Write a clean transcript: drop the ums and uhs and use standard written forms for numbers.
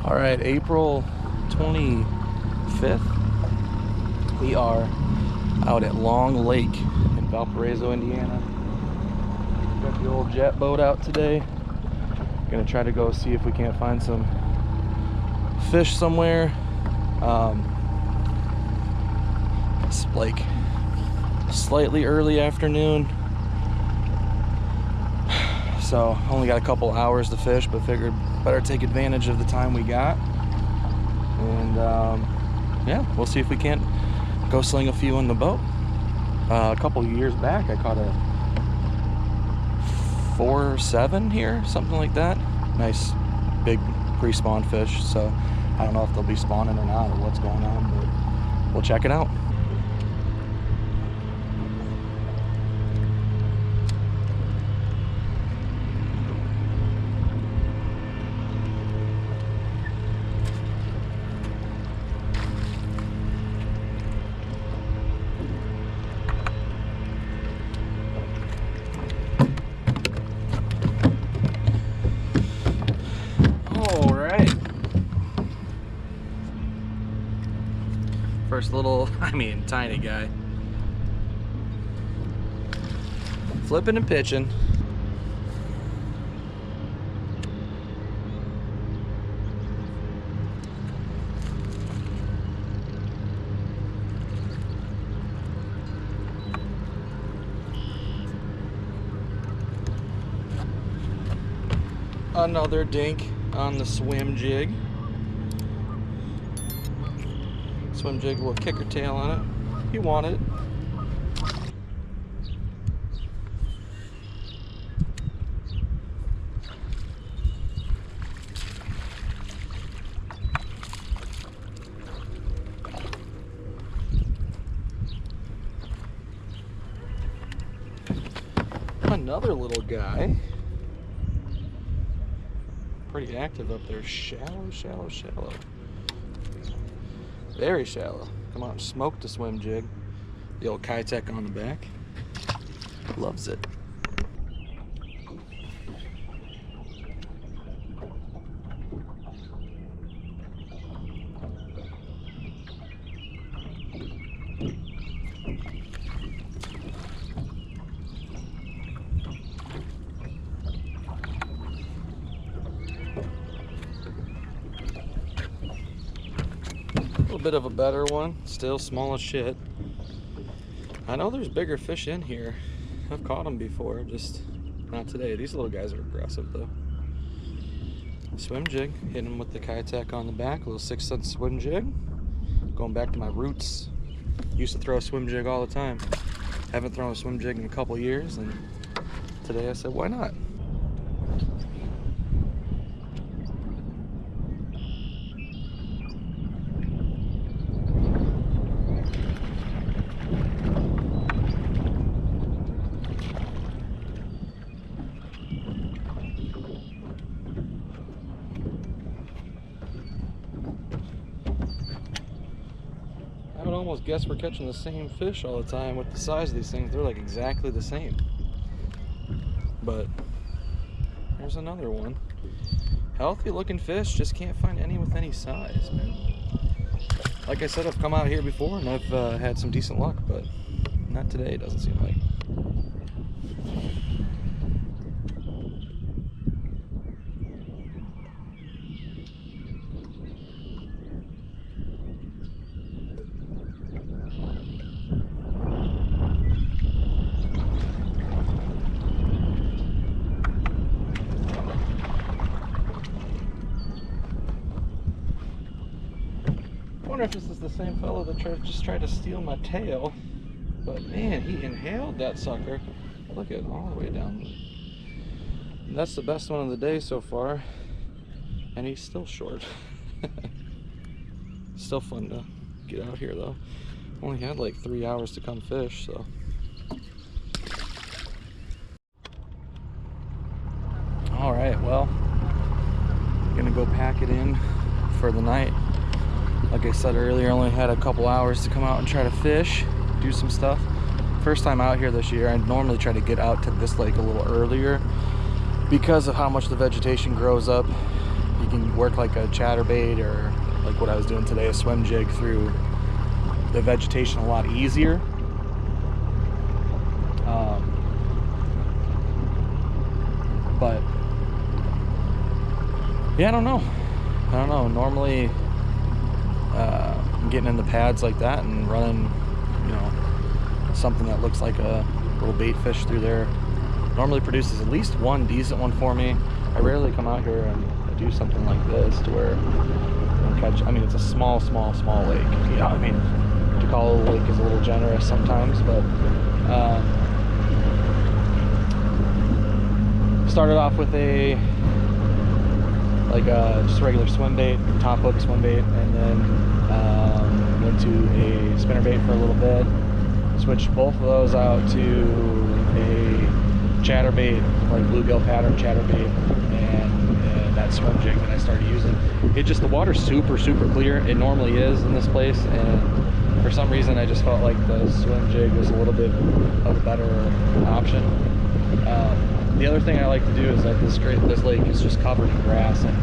All right, April 25th, we are out at Long Lake in Valparaiso, Indiana. Got the old jet boat out today. Gonna try to go see if we can't find some fish somewhere. It's like slightly early afternoon, so only got a couple hours to fish, but figured better take advantage of the time we got. And yeah, we'll see if we can't go sling a few on the boat. A couple years back I caught a 4.7 here, something like that. Nice big pre-spawn fish, so I don't know if they'll be spawning or not or what's going on, but we'll check it out. First little, tiny guy. Flipping and pitching. Another dink on the swim jig. Swim jig with a kicker tail on it. He wanted it. Another little guy. Pretty active up there. Shallow, shallow, shallow. Very shallow. Come on, smoke the swim jig. The old Kitech on the back. Loves it. A bit of a better one, still small as shit. I know there's bigger fish in here. I've caught them before, just not today. These little guys are aggressive though. Swim jig, hitting them with the Kitech on the back, a little 6-cent swim jig. Going back to my roots. Used to throw a swim jig all the time. Haven't thrown a swim jig in a couple years, and today I said, why not? I would almost guess we're catching the same fish all the time with the size of these things. They're like exactly the same. But there's another one. Healthy looking fish, just can't find any with any size, man. Like I said, I've come out here before and I've had some decent luck, but not today, it doesn't seem like. I wonder if this is the same fellow that just tried to steal my tail, but man, he inhaled that sucker. Look at it, all the way down. And that's the best one of the day so far, and he's still short. Still fun to get out here though. Only had like 3 hours to come fish, so. All right, well, gonna go pack it in for the night. Like I said earlier, only had a couple hours to come out and try to fish, do some stuff. First time out here this year. I normally try to get out to this lake a little earlier because of how much the vegetation grows up You can work like a chatterbait or like what I was doing today, a swim jig through the vegetation a lot easier. But yeah, I don't know. Normally, I'm getting in the pads like that and running, you know, something that looks like a little bait fish through there. Normally produces at least one decent one for me. I rarely come out here and do something like this to where I'll catch. I mean, it's a small lake. Yeah, I mean, to call a lake is a little generous sometimes, but started off with a just a regular swim bait, top hook swim bait, and then went to a spinner bait for a little bit. Switched both of those out to a chatterbait, like bluegill pattern chatterbait, and that swim jig that I started using. The water's super clear. It normally is in this place, and for some reason I just felt like the swim jig was a little bit of a better option. The other thing I like to do is that this lake is just covered in grass, and